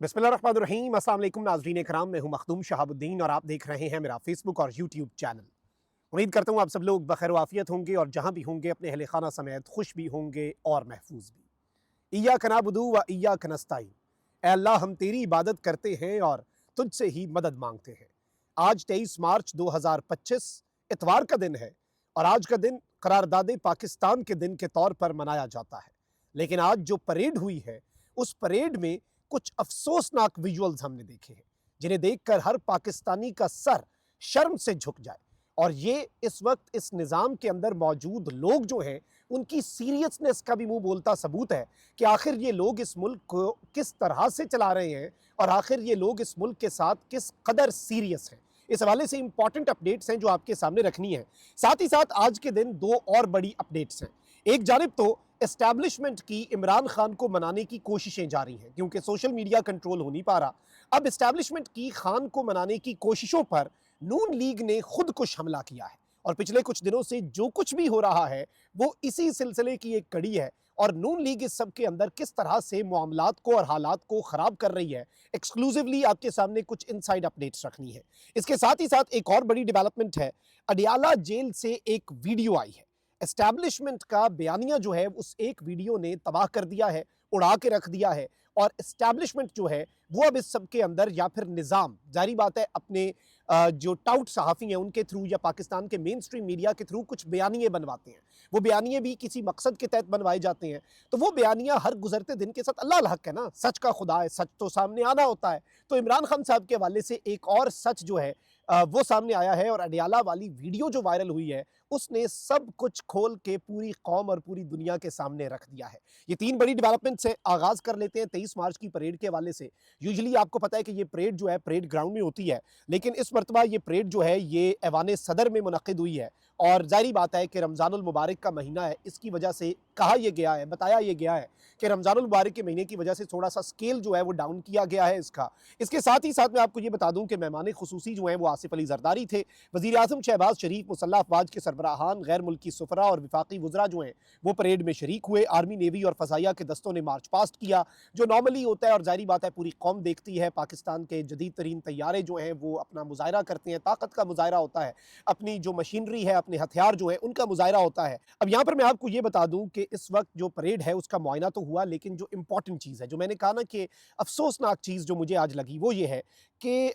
बिस्मिल्लाहिर्रहमानिर्रहीम। अस्सलाम वालेकुम नाज़रीन इकराम, मैं हूं मखदूम शहाबुद्दीन और आप देख रहे हैं मेरा फेसबुक और यूट्यूब चैनल। उम्मीद करता हूं आप सब लोग बखैर वाफियत होंगे और जहां भी होंगे अपने अहले खाना समेत खुश भी होंगे और महफूज भी। इय्याक नअबुदु व इय्याक नस्तईन। ऐ अल्लाह, हम तेरी इबादत करते हैं और तुझसे ही मदद मांगते हैं। आज 23 मार्च 2025 इतवार का दिन है और आज का दिन करारदाद पाकिस्तान के दिन के तौर पर मनाया जाता है। लेकिन आज जो परेड हुई है उस परेड में कुछ अफसोसनाक विजुअल्स हमने देखे हैं जिन्हें देखकर हर पाकिस्तानी का सर शर्म से झुक जाए। और ये इस वक्त इस निज़ाम के अंदर मौजूद लोग जो हैं उनकी सीरियसनेस का भी मुंह बोलता सबूत है कि आखिर ये लोग इस मुल्क को किस तरह से चला रहे हैं और आखिर ये लोग इस मुल्क के साथ किस कदर सीरियस हैं। इस हवाले से इंपॉर्टेंट अपडेट्स हैं जो आपके सामने रखनी है। साथ ही साथ आज के दिन दो और बड़ी अपडेट्स हैं। एक जानिब तो एस्टैब्लिशमेंट की इमरान खान को मनाने की कोशिशें जारी हैं क्योंकि सोशल मीडिया कंट्रोल हो नहीं पा रहा। अब एस्टैब्लिशमेंट की खान को मनाने की कोशिशों पर नून लीग ने खुदकुश हमला किया है और पिछले कुछ दिनों से जो कुछ भी हो रहा है वो इसी सिलसिले की एक कड़ी है। और नून लीग इस सब के अंदर किस तरह से मामलात को और हालात को खराब कर रही है, एक्सक्लूसिवली आपके सामने कुछ इनसाइड अपडेट्स रखनी है। इसके साथ ही साथ एक और बड़ी डेवलपमेंट है। अडियाला जेल से एक वीडियो आई है। एस्टैब्लिशमेंट का बयानिया जो है उस एक वीडियो ने तबाह कर दिया है, उड़ा के रख दिया है। और एस्टैब्लिशमेंट जो है वो अब इस सब के अंदर या फिर निज़ाम, जारी बात है, अपने जो टाउट सहाफ़ी हैं उनके थ्रू या पाकिस्तान के मेन स्ट्रीम मीडिया के थ्रू कुछ बयानिए बनवाते हैं। वो बयानिए भी किसी मकसद के तहत बनवाए जाते हैं। तो वो बयानिया हर गुजरते दिन के साथ अल्लाह हक है ना, सच का खुदा है, सच तो सामने आना होता है। तो इमरान खान साहब के हवाले से एक और सच जो है वो सामने आया है और अडियाला वाली वीडियो जो वायरल हुई है उसने सब कुछ खोल के पूरी कौम और पूरी दुनिया के सामने रख दिया है। ये तीन बड़ी डेवलपमेंट्स हैं। आगाज कर लेते हैं 23 मार्च की परेड के हवाले से। यूजुअली आपको पता है कि ये परेड जो है परेड ग्राउंड में होती है, लेकिन इस मरतबा ये परेड जो है ये ऐवान सदर में मुनक्किद हुई है। और जाहिर बात है कि रमज़ानुल मुबारक का महीना है, इसकी वजह से कहा यह गया है, बताया यह गया है कि रमज़ानुल मुबारक के महीने की वजह से थोड़ा सा स्केल जो है वो डाउन किया गया है इसका। इसके साथ ही साथ मैं आपको ये बता दूं कि मेहमान खुसूसी जो हैं वो आसिफ अली जरदारी थे। वज़ीर आज़म शहबाज शरीफ, मुसल्लह अफवाज के सरबराहान, गैर मुल्की सुफरा और विफाकी वज़रा जो हैं वो परेड में शरीक हुए। आर्मी, नेवी और फ़ज़ाइया के दस्तों ने मार्च पास्ट किया जो नॉर्मली होता है और जाहिर बात है पूरी कौम देखती है। पाकिस्तान के जदीद तरीन तैयारे जो हैं वो अपना मुजाहरा करते हैं, ताकत का मुजाहरा होता है, अपनी जो मशीनरी है, अपने हथियार जो है उनका मुजाहरा होता है। अब यहाँ पर मैं आपको ये बता दूं कि इस वक्त जो परेड है उसका मुआयना तो हुआ, लेकिन जो इंपॉर्टेंट चीज़ है, जो मैंने कहा ना कि अफसोसनाक चीज़ जो मुझे आज लगी वो ये है कि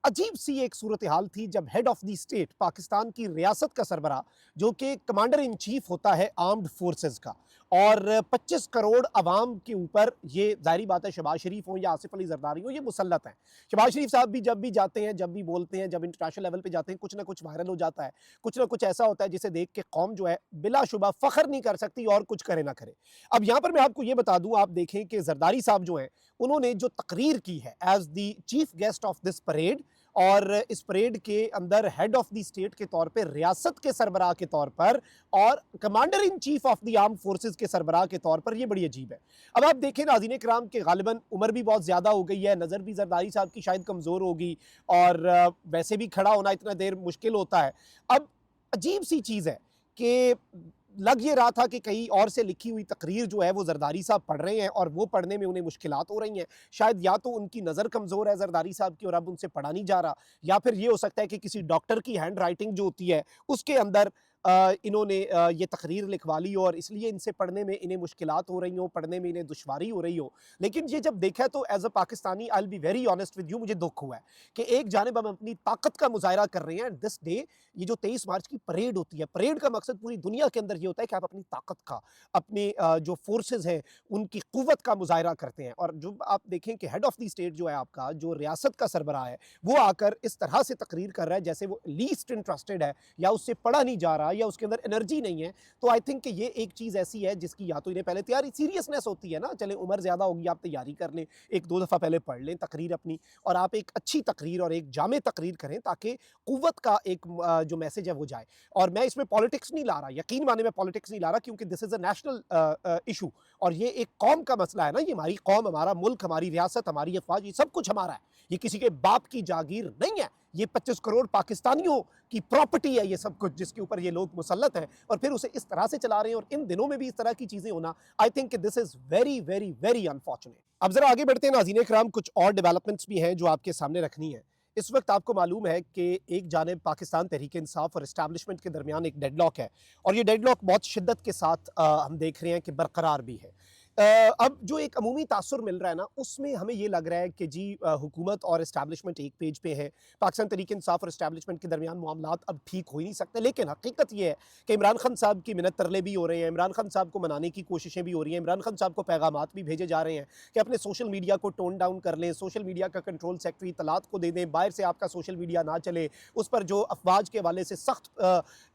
अजीब सी एक सूरत हाल थी जब head of the state, Pakistan की रियासत का सरबरा जो कि कमांडर इन चीफ होता है आर्म्ड फोर्सेस का, और 25 करोड़ अवाम के ऊपर, ये जाहिर बात है शहबाज शरीफ हो या आसिफ अली जरदारी हो, ये मुसल्लत हैं। शहबाज शरीफ साहब भी जब भी जाते हैं, जब भी बोलते हैं, जब इंटरनेशनल लेवल पे जाते हैं, कुछ ना कुछ वायरल हो जाता है, कुछ ना कुछ ऐसा होता है जिसे देख के कौम जो है बिलाशुबा फख्र नहीं कर सकती और कुछ करे ना करे। अब यहाँ पर मैं आपको ये बता दूं, आप देखें कि जरदारी साहब जो हैं उन्होंने जो तकरीर की है as the chief guest of this parade, और इस परेड के अंदर हेड ऑफ द स्टेट के तौर पर, रियासत के सरबराह के तौर पर और commander in chief of the arm forces के सरबराह के तौर पर, ये बड़ी अजीब है। अब आप देखें नाज़रीन कराम के गालिबन उम्र भी बहुत ज़्यादा हो गई है, नज़र भी जरदारी साहब की शायद कमज़ोर होगी और वैसे भी खड़ा होना इतना देर मुश्किल होता है। अब अजीब सी चीज़ है कि लग ये रहा था कि कहीं और से लिखी हुई तकरीर जो है वो जरदारी साहब पढ़ रहे हैं और वो पढ़ने में उन्हें मुश्किलात हो रही हैं। शायद या तो उनकी नज़र कमज़ोर है जरदारी साहब की और अब उनसे पढ़ा नहीं जा रहा, या फिर ये हो सकता है कि किसी डॉक्टर की हैंड राइटिंग जो होती है उसके अंदर इन्होंने ये तकरीर लिखवा ली और इसलिए इनसे पढ़ने में इन्हें मुश्किलात हो रही हो, पढ़ने में इन्हें दुश्वारी हो रही हो। लेकिन ये जब देखा तो as a Pakistani I will be very honest with you, मुझे दुख हुआ है कि एक जानिब हम अपनी ताकत का मुजाहरा कर रहे हैं दिस डे। ये जो 23 मार्च की परेड होती है, परेड का मकसद पूरी दुनिया के अंदर ये होता है कि आप अपनी ताकत का, अपने जो फोर्सेज हैं उनकी कुव्वत का मुजाहरा करते हैं। और जो आप देखें कि हेड ऑफ द स्टेट जो है आपका, जो रियासत का सरबराह है, वो आकर इस तरह से तकरीर कर रहा है जैसे वो लीस्ट इंटरेस्टेड है या उससे पढ़ा नहीं जा रहा या उसके अंदर एनर्जी नहीं है। तो आई थिंक कि ये एक चीज़ ऐसी है जिसकी या तो इन्हें पहले तैयारी, सीरियसनेस होती है ना, चले उम्र ज़्यादा होगी, आप तैयारी कर लें, एक दो दफ़ा पहले पढ़ लें तकरीर अपनी और आप एक अच्छी तकरीर और एक जामे तकरीर करें ताकि कुव्वत का एक जो मैसेज है वो जाए। और मैं इसमें पॉलिटिक्स नहीं ला रहा, यकीन माने मैं पॉलिटिक्स नहीं ला रहा, क्योंकि this is a national issue और ये एक कौम का मसला है ना। ये हमारी कौम, हमारा मुल्क, हमारी रियासत, हमारी अफवाज, ये सब कुछ हमारा है। ये किसी के बाप की जागीर नहीं है ये 25 करोड़ पाकिस्तानियों की प्रॉपर्टी है ये सब कुछ, जिसके ऊपर ये लोग मुसल्लत हैं, और फिर उसे इस तरह से चला रहे हैं, और इन दिनों में भी इस तरह की चीज़ें होना, I think this is very very very unfortunate. अब ज़रा आगे बढ़ते हैं नाज़रीन कराम, कुछ और डेवलपमेंट्स भी हैं जो आपके सामने रखनी है। इस वक्त आपको मालूम है कि एक जानिब पाकिस्तान तहरीक इंसाफ और इस्टेब्लिशमेंट के दरमियान एक डेडलॉक है, और ये डेडलॉक बहुत शिद्दत के साथ हम देख रहे हैं कि बरकरार भी है। अब जो एक अमूमी तासुर मिल रहा है ना, उसमें हमें ये लग रहा है कि जी हुकूमत और इस्टेब्लिशमेंट एक पेज पे है, पाकिस्तान तहरीक इंसाफ और इस्टेब्लिशमेंट के दरमियान मामलात अब ठीक हो ही नहीं सकते। लेकिन हकीकत ये है कि इमरान खान साहब की मिन्नत तरले भी हो रहे हैं, इमरान खान साहब को मनाने की कोशिशें भी हो रही हैं, इमरान खान साहब को पैगामात भी भेजे जा रहे हैं कि अपने सोशल मीडिया को टोन डाउन कर लें, सोशल मीडिया का कंट्रोल सेक्रेटरी इत्तलात को दे दें, बाहर से आपका सोशल मीडिया ना चले, उस पर जो अफवाज के हवाले से सख्त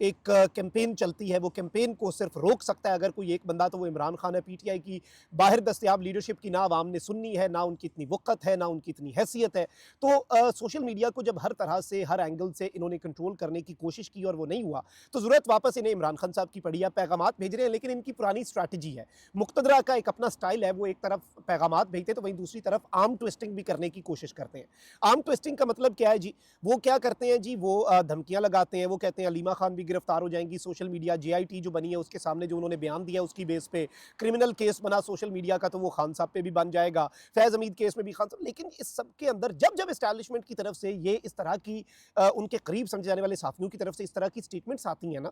एक कैंपेन चलती है, वो कैंपेन को सिर्फ रोक सकता है अगर कोई एक बंदा, तो वो इमरान खान है। पीटीआई की बाहर दस्तयाब लीडरशिप की ना आवाम ने सुननी है, ना उनकी इतनी वक़्त है, ना उनकी इतनी हैसियत है। तो सोशल मीडिया को जब हर तरह से, हर एंगल से इन्होंने कंट्रोल करने की कोशिश की और वो नहीं हुआ, तो ज़रूरत वापस इन्हें इमरान खान साहब की पड़ी है। पैगामात भेज रहे हैं, लेकिन इनकी पुरानी स्ट्रैटेजी है, मुक़्तदरा का एक अपना स्टाइल है, वो एक तरफ पैगामात भेजते हैं तो वहीं दूसरी तरफ आर्म ट्विस्टिंग भी करने की कोशिश करते हैं। आर्म ट्विस्टिंग का मतलब क्या है जी? वो क्या करते हैं जी, वो धमकियाँ लगाते हैं, वो कहते हैं अलीमा खान भी गिरफ्तार हो जाएंगी, सोशल मीडिया जेआईटी जो बनी है उसके सामने जो उन्होंने बयान दिया उसकी बेस पे क्रिमिनल केस बना सोशल मीडिया का, तो वो खान साहब पे भी बन जाएगा, फैज़ हमीद केस में भी खान साहब। लेकिन इस सब के अंदर जब जब एस्टैब्लिशमेंट की तरफ से ये इस तरह की उनके करीब समझे जाने वाले साथियों की तरफ से इस तरह की स्टेटमेंट्स आती हैं ना,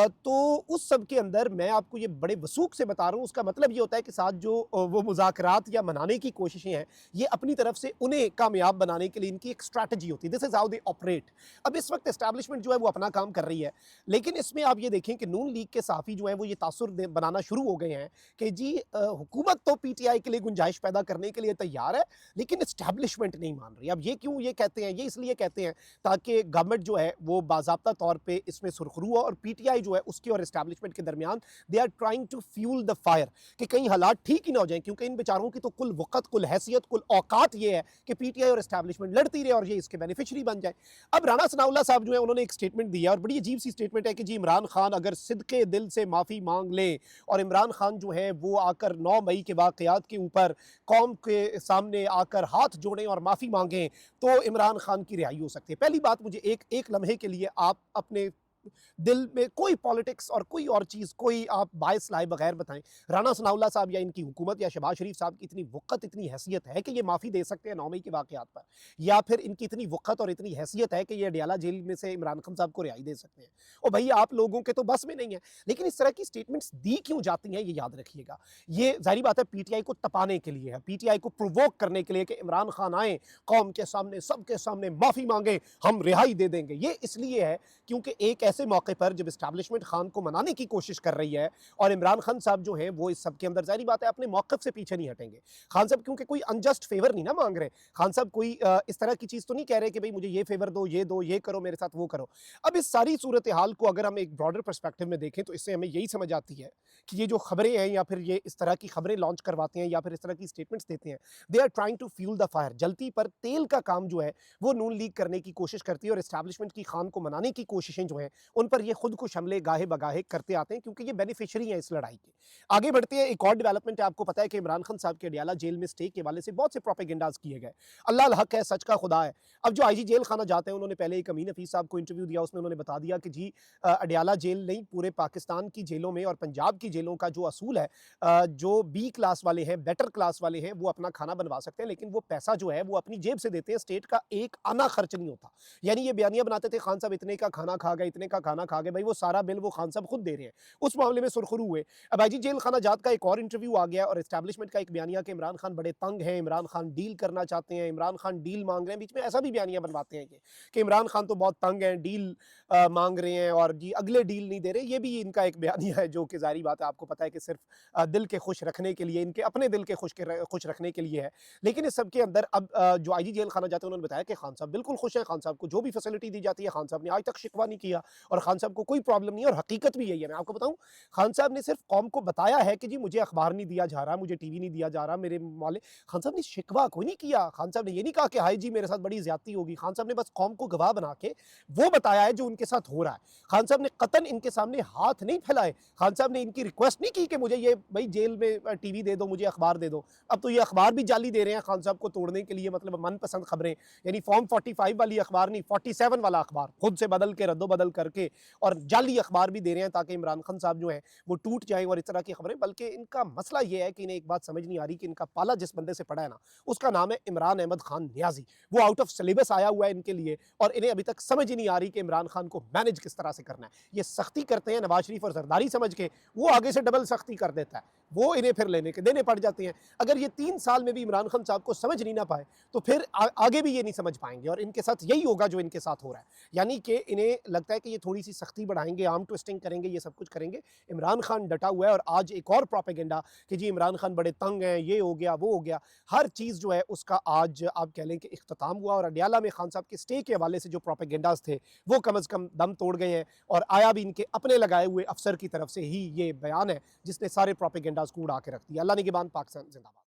तो उस सब के अंदर मैं आपको ये बड़े वसूख से बता रहा हूँ, उसका मतलब ये होता है कि साथ जो वो मुज़ाकरात या मनाने की कोशिशें हैं, ये अपनी तरफ से उन्हें कामयाब बनाने के लिए इनकी एक स्ट्रैटेजी होती है। This is how they operate. अब इस वक्त एस्टैब्लिशमेंट जो है वो अपना काम कर रही है, लेकिन इसमें आप ये देखें कि नून लीग के सहाफ़ी जो है वो ये तासुर बनाना शुरू हो गए हैं कि जी हुकूमत तो पीटीआई के लिए गुंजाइश पैदा करने के लिए तैयार है, लेकिन एस्टैब्लिशमेंट नहीं मान रही। अब ये क्यों ये कहते हैं? ये इसलिए कहते हैं ताकि गवर्नमेंट जो है वो बाज़ाब्ता तौर पे इसमें सुरखरू हो, और पीटीआई जो है उसके और एस्टैब्लिशमेंट के दरमियान they are trying to fuel the fire, कि कहीं हालात ठीक ही ना हो जाएं, क्योंकि इन बेचारों की तो कुल वक़्त, कुल हैसियत, कुल औकात ये है कि पीटीआई और एस्टैब्लिशमेंट लड़ती रहे और ये इसके बेनिफिशियरी बन जाए। अब राना सनाउल्लाह साहब जो है उन्होंने एक स्टेटमेंट दिया, और बड़ी अजीब सी स्टेटमेंट है कि जी इमरान खान अगर सिदके दिल से माफ़ी मांग ले, और इमरान खान जो है वो आकर 9 मई के वाक़यात के ऊपर कौम के सामने आकर हाथ जोड़ें और माफ़ी मांगें, तो इमरान खान की रिहाई हो सकती है। पहली बात, मुझे एक एक लम्हे के लिए आप अपने दिल में कोई पॉलिटिक्स और कोई और चीज़, कोई आप बायस लाए बगैर बताएं, राना सनाउल्लाह साहब या इनकी हुकूमत या शहबाज शरीफ साहब की इतनी वक़्त, इतनी हैसियत है कि ये माफ़ी दे सकते हैं 9 मई के वाक़यात पर, या फिर इनकी इतनी वक़्त और इतनी हैसियत है कि ये अडियाला जेल में से इमरान खान साहब को रिहाई दे सकते हैं? और भाई आप लोगों के तो बस में नहीं है। लेकिन इस तरह की स्टेटमेंट्स दी क्यों जाती हैं, ये याद रखिएगा। ये ज़ाहिर बात है पीटीआई को तपाने के लिए है, पीटीआई को प्रोवोक करने के लिए कि इमरान खान आएँ, कौम के सामने, सबके सामने माफ़ी मांगें, हम रिहाई दे देंगे। ये इसलिए है क्योंकि एक ऐसे मौके पर जब एस्टैब्लिशमेंट खान को मनाने की कोशिश कर रही है, और इमरान खान साहब जो हैं वो इस सब के अंदर ज़ाहिर बात है अपने मौक़िफ़ से पीछे नहीं हटेंगे। खान साहब क्योंकि कोई अनजस्ट फ़ेवर नहीं ना मांग रहे, खान साहब कोई इस तरह की चीज़ तो नहीं कह रहे कि भाई मुझे ये फ़ेवर दो, ये करो मेरे साथ, वो करो। अब इस सारी सूरत हाल को अगर हम एक ब्रॉडर पर्सपेक्टिव में देखें, तो इससे हमें यही समझ आती है कि ये जो खबरें हैं, या फिर ये इस तरह की खबरें लॉन्च करवाते हैं, या फिर इस तरह की स्टेटमेंट्स देते हैं, they are trying to fuel the fire. जलती पर तेल का काम जो है वो नून लीग करने की कोशिश करती है, और एस्टैब्लिशमेंट की खान को मनाने की कोशिशें जो हैं उन पर ये खुद कुछ हमले गाहे बगाहे करते आते हैं, क्योंकि ये बेनिफिशियरी हैं इस लड़ाई के। आगे बढ़ते हैं, एक और डेवलपमेंट है, आपको पता है कि इमरान खान साहब के अडियाला जेल में स्टे के हवाले से बहुत से प्रोपेगेंडास किए गए। अल्लाह अल हक है, सच का खुदा है। अब जो आईजी जेल खाना जाते हैं, उन्होंने पहले एक अमीन हफीज साहब को इंटरव्यू दिया, उसमें उन्होंने बता दिया कि जी अडियाला जेल नहीं, पूरे पाकिस्तान की जेलों में और पंजाब की जेलों का जो असूल है, जो बी क्लास वाले हैं, बेटर क्लास वाले हैं, वो अपना खाना बनवा सकते हैं, लेकिन वो पैसा जो है वो अपनी जेब से देते हैं, स्टेट का एक आना खर्च नहीं होता। यानी ये बयानियां बनाते थे खान साहब इतने का खाना खा गए, इतने का खाना खा गए, भाई वो सारा बिल वो खान साहब खुद दे रहे हैं। उस मामले में सुरखरू हुए। अब आईजी जेल खाना जात का एक और इंटरव्यू आ गया, और एस्टैब्लिशमेंट का एक बयानिया कि इमरान खान बड़े तंग हैं, इमरान खान डील करना चाहते हैं, इमरान खान डील मांग रहे हैं। बीच में ऐसा भी बयानिया बनवाते हैं कि इमरान खान तो बहुत तंग हैं, डील मांग रहे हैं, और जी अगले डील नहीं दे रहे। ये भी इनका एक बयानिया है, जो कि जाहिर बात है आपको पता है कि सिर्फ दिल के खुश रखने के लिए, इनके अपने दिल के खुश रखने के लिए है। लेकिन इस सब के अंदर अब जो आईजी जेल खाना जाते हैं, उन्होंने बताया कि खान साहब बिल्कुल खुश हैं, खान साहब को जो भी फैसिलिटी दी जाती है, खान साहब ने आज तक शिकवा नहीं किया, और खान साहब को कोई प्रॉब्लम नहीं है और हकीकत भी यही है। मैं आपको बताऊँ, खान साहब ने सिर्फ कौम को बताया है कि जी मुझे अखबार नहीं दिया जा रहा, मुझे टीवी नहीं दिया जा रहा, मेरे वाले खान साहब ने शिकवा कोई नहीं किया। खान साहब ने ये नहीं कहा कि हाय जी मेरे साथ बड़ी ज़्यादती होगी। खान साहब ने बस कौम को गवाह बना के वो बताया है जो उनके साथ हो रहा है। खान साहब ने कतन इनके सामने हाथ नहीं फैलाए। खान साहब ने इनकी रिक्वेस्ट नहीं की कि मुझे ये भई जेल में टीवी दे दो, मुझे अखबार दे दो। अब तो ये अखबार भी जाली दे रहे हैं खान साहब को तोड़ने के लिए, मतलब मनपसंद खबरें, यानी फॉर्म 45 वाली अखबार नहीं, 47 वाला अखबार खुद से बदल के रद्दो-बदल करके और जाली अखबार भी दे रहे हैं ताकि इमरान खान साहब जो हैं वो टूट जाएँ और इस तरह की खबरें। बल्कि इनका मसला ये है कि इन्हें एक बात समझ नहीं आ रही कि इनका पाला जिस बंदे से पड़ा है ना, उसका नाम है इमरान अहमद खान नियाज़ी। वो आउट ऑफ सिलेबस आया हुआ है इनके लिए और इन्हें अभी तक समझ ही नहीं आ रही कि इमरान खान को मैनेज किस तरह से करना है। ये सख्ती करते हैं नवाज शरीफ और जरदारी समझ के, वो आगे से डबल सख्ती कर देता है, वो इन्हें फिर लेने के देने पड़ जाते हैं। अगर ये 3 साल में भी इमरान खान साहब को समझ नहीं ना पाए तो फिर आगे भी ये नहीं समझ पाएंगे और इनके साथ यही होगा जो इनके साथ हो रहा है। यानी कि इन्हें लगता है कि ये थोड़ी सी सख्ती बढ़ाएंगे, आर्म ट्विस्टिंग करेंगे, ये सब कुछ करेंगे। इमरान खान डटा हुआ है और आज एक और प्रोपेगेंडा कि जी इमरान खान बड़े तंग हैं, ये हो गया, वो हो गया। हर चीज़ जो है उसका आज आप कह लें कि इख्तिताम हुआ और अडयाला में खान साहब के स्टे के हवाले से जो प्रोपेगेंडाज थे वो कम अज़ कम दम तोड़ गए हैं और आया भी इनके अपने लगाए हुए अफसर की तरफ से ही ये बयान है जिसने सारे प्रोपेगेंडाज को उड़ा के रख दिया। अल्लाह निगहबान, पाकिस्तान जिंदाबाद।